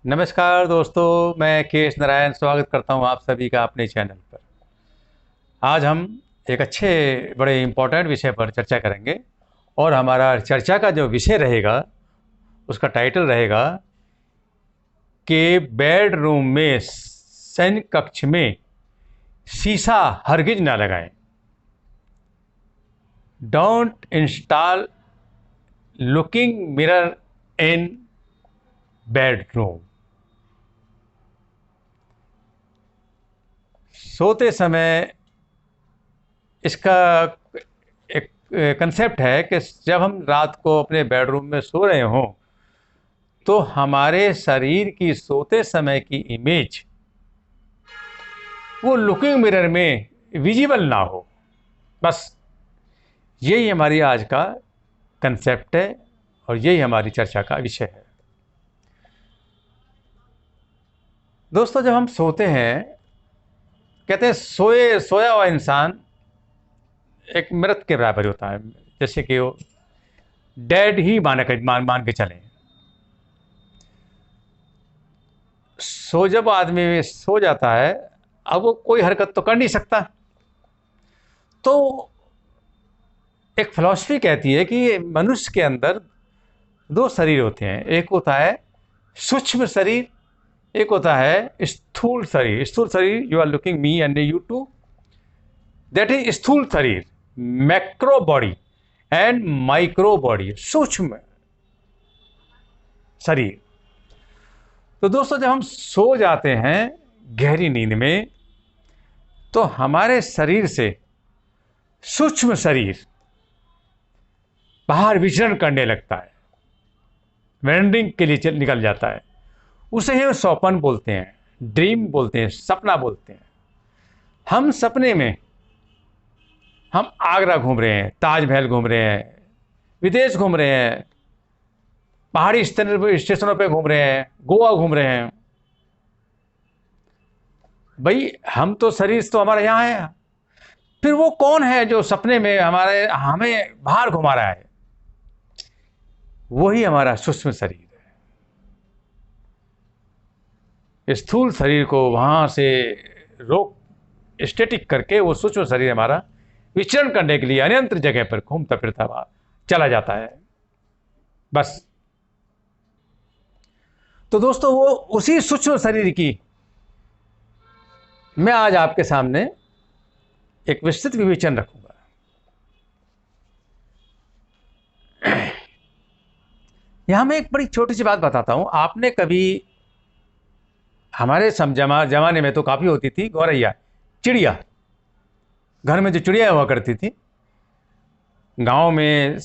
नमस्कार दोस्तों, मैं केएस नारायण स्वागत करता हूं आप सभी का अपने चैनल पर। आज हम एक अच्छे बड़े इम्पोर्टेंट विषय पर चर्चा करेंगे और हमारा चर्चा का जो विषय रहेगा उसका टाइटल रहेगा कि बेडरूम में शयन कक्ष में शीशा हरगिज ना लगाएं। Don't install looking mirror in bedroom. सोते समय इसका एक कंसेप्ट है कि जब हम रात को अपने बेडरूम में सो रहे हों तो हमारे शरीर की सोते समय की इमेज वो लुकिंग मिरर में विजिबल ना हो। बस यही हमारी आज का कंसेप्ट है और यही हमारी चर्चा का विषय है। दोस्तों, जब हम सोते हैं, कहते हैं सोया हुआ इंसान एक मृत के बराबर होता है, जैसे कि वो डेड ही मान के चलें। जब आदमी सो जाता है, अब वो कोई हरकत तो कर नहीं सकता। तो एक फिलॉसफी कहती है कि मनुष्य के अंदर दो शरीर होते हैं, एक होता है सूक्ष्म शरीर, एक होता है स्थूल शरीर। स्थूल शरीर, you are looking me and you too, that is स्थूल शरीर, macro body and micro body, सूक्ष्म शरीर। तो दोस्तों, जब हम सो जाते हैं गहरी नींद में तो हमारे शरीर से सूक्ष्म शरीर बाहर विचरण करने लगता है, वेंडिंग के लिए निकल जाता है। उसे ही स्वप्न बोलते हैं, ड्रीम बोलते हैं, सपना बोलते हैं। हम सपने में हम आगरा घूम रहे हैं, ताजमहल घूम रहे हैं, विदेश घूम रहे हैं, पहाड़ी स्टेशनों पे घूम रहे हैं, गोवा घूम रहे हैं। भाई, हम तो शरीर तो हमारा यहाँ है, फिर वो कौन है जो सपने में हमें बाहर घुमा रहा है? वही हमारा सूक्ष्म शरीर है। स्थूल शरीर को वहां से रोक स्टेटिक करके वो सूक्ष्म शरीर हमारा विचरण करने के लिए अन्यंत्र जगह पर घूमता फिरता हुआ चला जाता है। बस। तो दोस्तों, वो उसी सूक्ष्म शरीर की मैं आज आपके सामने एक विस्तृत विवेचन रखूंगा। यहां मैं एक बड़ी छोटी सी बात बताता हूं। आपने कभी, हमारे जमाने में तो काफी होती थी गौरैया, चिड़िया, घर में जो चिड़िया हुआ करती थी। गांव में,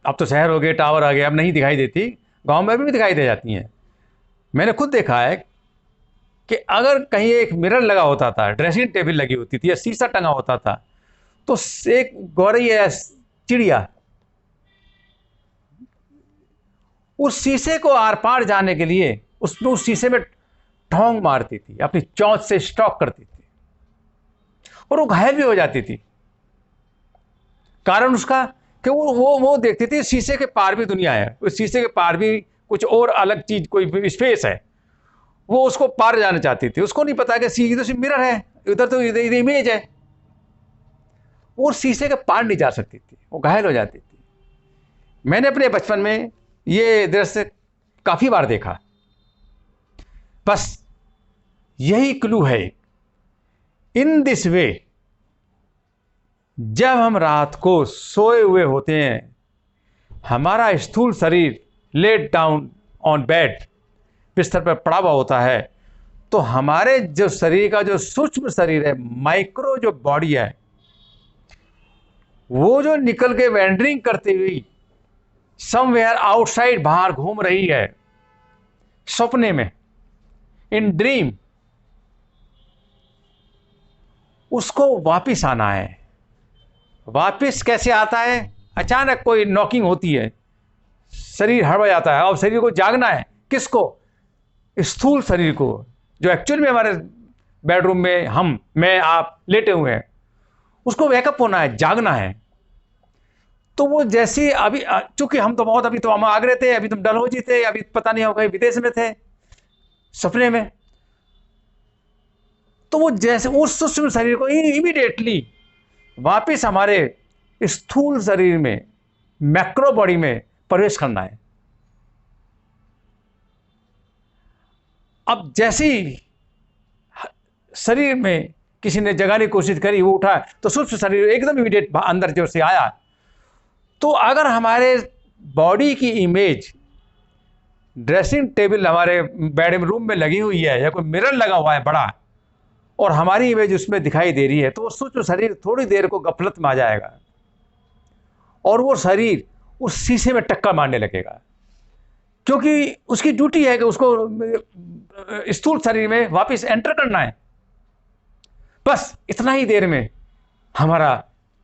अब तो शहर हो गए, टावर आ गए, अब नहीं दिखाई देती। गांव में भी दिखाई दे जाती हैं। मैंने खुद देखा है कि अगर कहीं एक मिरर लगा होता था, ड्रेसिंग टेबल लगी होती थी या शीशा टंगा होता था, तो एक गौरैया चिड़िया उस शीशे को आर पार जाने के लिए उस शीशे में ठोंग मारती थी, अपनी चोंच से स्टॉक करती थी और वो घायल भी हो जाती थी। कारण उसका कि वो देखती थी शीशे के पार भी दुनिया है, उस शीशे के पार भी कुछ और अलग चीज, कोई स्पेस है। वो उसको पार जाना चाहती थी। उसको नहीं पता कि इधर से मिरर है, इधर तो इधर इमेज है। वो शीशे के पार नहीं जा सकती थी, वो घायल हो जाती थी। मैंने अपने बचपन में ये दृश्य काफी बार देखा। बस यही क्लू है। इन दिस वे, जब हम रात को सोए हुए होते हैं, हमारा स्थूल शरीर लेट डाउन ऑन बेड, बिस्तर पर पड़ा हुआ होता है, तो हमारे जो शरीर का जो सूक्ष्म शरीर है, माइक्रो जो बॉडी है, वो जो निकल के वेंडरिंग करती हुई समवेयर आउटसाइड बाहर घूम रही है सपने में, इन ड्रीम, उसको वापिस आना है। वापिस कैसे आता है? अचानक कोई नॉकिंग होती है, शरीर हड़बड़ा जाता है और शरीर को जागना है। किसको? स्थूल शरीर को, जो एक्चुअल में हमारे बेडरूम में मैं आप लेटे हुए हैं, उसको वेकअप होना है, जागना है। तो वो जैसे अभी, चूंकि हम तो बहुत, अभी तो हम आगरे थे, अभी तुम डलहौजी थे, अभी पता नहीं हो कहीं विदेश में थे, सपने में, तो वो जैसे उस सूक्ष्म शरीर को इमीडिएटली वापस हमारे स्थूल शरीर में, मैक्रो बॉडी में प्रवेश करना है। अब जैसे ही शरीर में किसी ने जगाने की कोशिश करी, वो उठा, तो सूक्ष्म शरीर एकदम इमीडिएट अंदर जो से आया। तो अगर हमारे बॉडी की इमेज ड्रेसिंग टेबल हमारे बेडरूम में लगी हुई है, या कोई मिरर लगा हुआ है बड़ा, और हमारी इमेज उसमें दिखाई दे रही है, तो वो सूक्ष्म शरीर थोड़ी देर को गफलत में आ जाएगा और वो शरीर उस शीशे में टक्कर मारने लगेगा, क्योंकि उसकी ड्यूटी है कि उसको स्थूल शरीर में वापस एंटर करना है। बस इतना ही देर में हमारा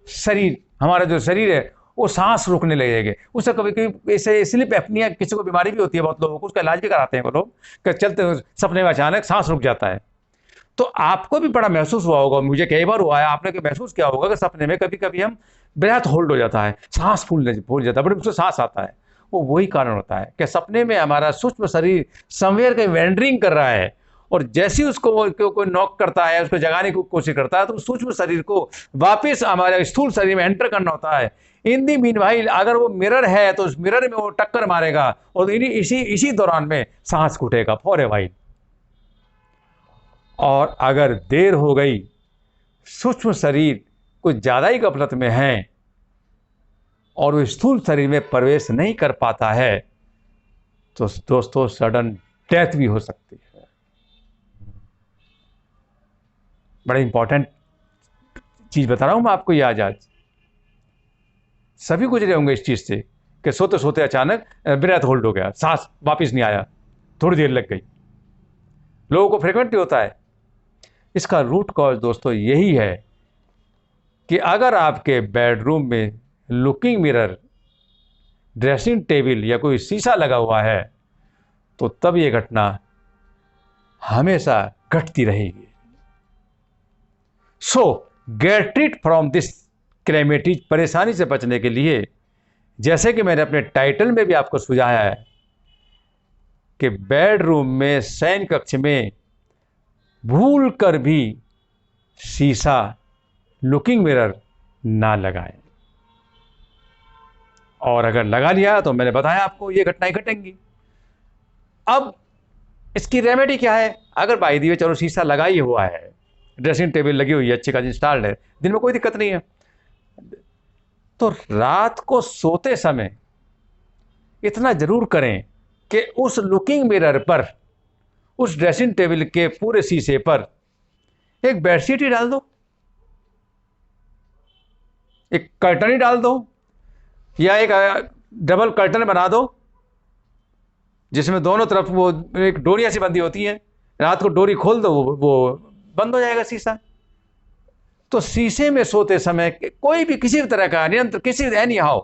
शरीर, हमारा जो शरीर है वो सांस रोकने लगेगा। उससे कभी कभी ऐसे स्लीप एपनिया किसी को बीमारी भी होती है, बहुत लोगों को, उसका इलाज भी कराते हैं वो लोग, कि चलते सपने में अचानक सांस रुक जाता है। तो आपको भी बड़ा महसूस हुआ होगा, मुझे कई बार हुआ है, आपने महसूस किया होगा कि सपने में कभी कभी हम ब्रेथ होल्ड हो जाता है, सांस फूल जाता है, बड़ी मुझसे सांस आता है। वो वही कारण होता है कि सपने में हमारा सूक्ष्म शरीर समवेयर कहीं वेंडरिंग कर रहा है, और जैसे ही उसको कोई नॉक करता है, उसको जगाने की कोशिश करता है, तो सूक्ष्म शरीर को वापस हमारे स्थूल शरीर में एंटर करना होता है। इन दी मीनवाइल अगर वो मिरर है तो उस मिरर में वो टक्कर मारेगा, और इसी दौरान में सांस घुटेगा फॉर ए वाइल। और अगर देर हो गई, सूक्ष्म शरीर कुछ ज़्यादा ही गफलत में है और वो स्थूल शरीर में प्रवेश नहीं कर पाता है, तो दोस्तों सडन डेथ भी हो सकती है। बड़ा इंपॉर्टेंट चीज़ बता रहा हूँ मैं आपको। ये आज सभी गुजरे होंगे इस चीज़ से कि सोते सोते अचानक ब्रेथ होल्ड हो गया, सांस वापस नहीं आया, थोड़ी देर लग गई। लोगों को फ्रिक्वेंटली होता है। इसका रूट कॉज दोस्तों यही है कि अगर आपके बेडरूम में लुकिंग मिरर, ड्रेसिंग टेबल या कोई शीशा लगा हुआ है, तो तब ये घटना हमेशा घटती रहेगी। So get rid from this calamities. परेशानी से बचने के लिए, जैसे कि मैंने अपने टाइटल में भी आपको सुझाया है कि बेडरूम में, शयन कक्ष में भूल कर भी शीशा, लुकिंग मिरर ना लगाएं, और अगर लगा लिया तो मैंने बताया आपको ये घटनाएं घटेंगी। अब इसकी रेमेडी क्या है? अगर बाई दी वे चलो शीशा लगा ही हुआ है, ड्रेसिंग टेबल लगी हुई है, अच्छी खासी इंस्टॉल्ड है, दिन में कोई दिक्कत नहीं है, तो रात को सोते समय इतना जरूर करें कि उस लुकिंग मिरर पर, उस ड्रेसिंग टेबल के पूरे शीशे पर एक बेडशीट ही डाल दो, एक कर्टन ही डाल दो, या एक डबल कर्टन बना दो जिसमें दोनों तरफ वो एक डोरियां सी बंधी होती हैं। रात को डोरी खोल दो, वो बंद हो जाएगा शीशा। तो शीशे में सोते समय कोई भी किसी भी तरह का नियंत्रण, किसी एनी हाउ,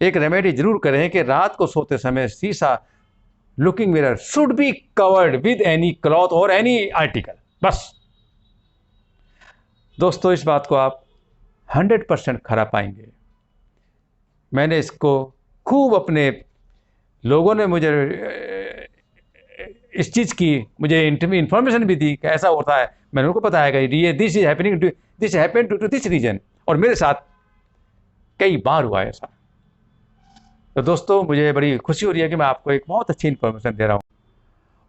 एक रेमेडी जरूर करें कि रात को सोते समय शीशा, looking mirror should be covered with any cloth और एनी आर्टिकल। बस दोस्तों, इस बात को आप 100% खरा पाएंगे। मैंने इसको खूब, अपने लोगों ने मुझे इस चीज़ की मुझे इंफॉर्मेशन भी दी कि ऐसा होता है। मैंने उनको बताया कि ये this is happening, this happen to this region, और मेरे साथ कई बार हुआ है ऐसा। तो दोस्तों, मुझे बड़ी खुशी हो रही है कि मैं आपको एक बहुत अच्छी इन्फॉर्मेशन दे रहा हूँ,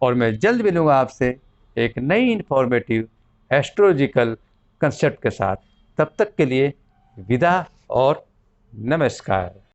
और मैं जल्द मिलूँगा आपसे एक नई इन्फॉर्मेटिव एस्ट्रोलॉजिकल कंसेप्ट के साथ। तब तक के लिए विदा और नमस्कार।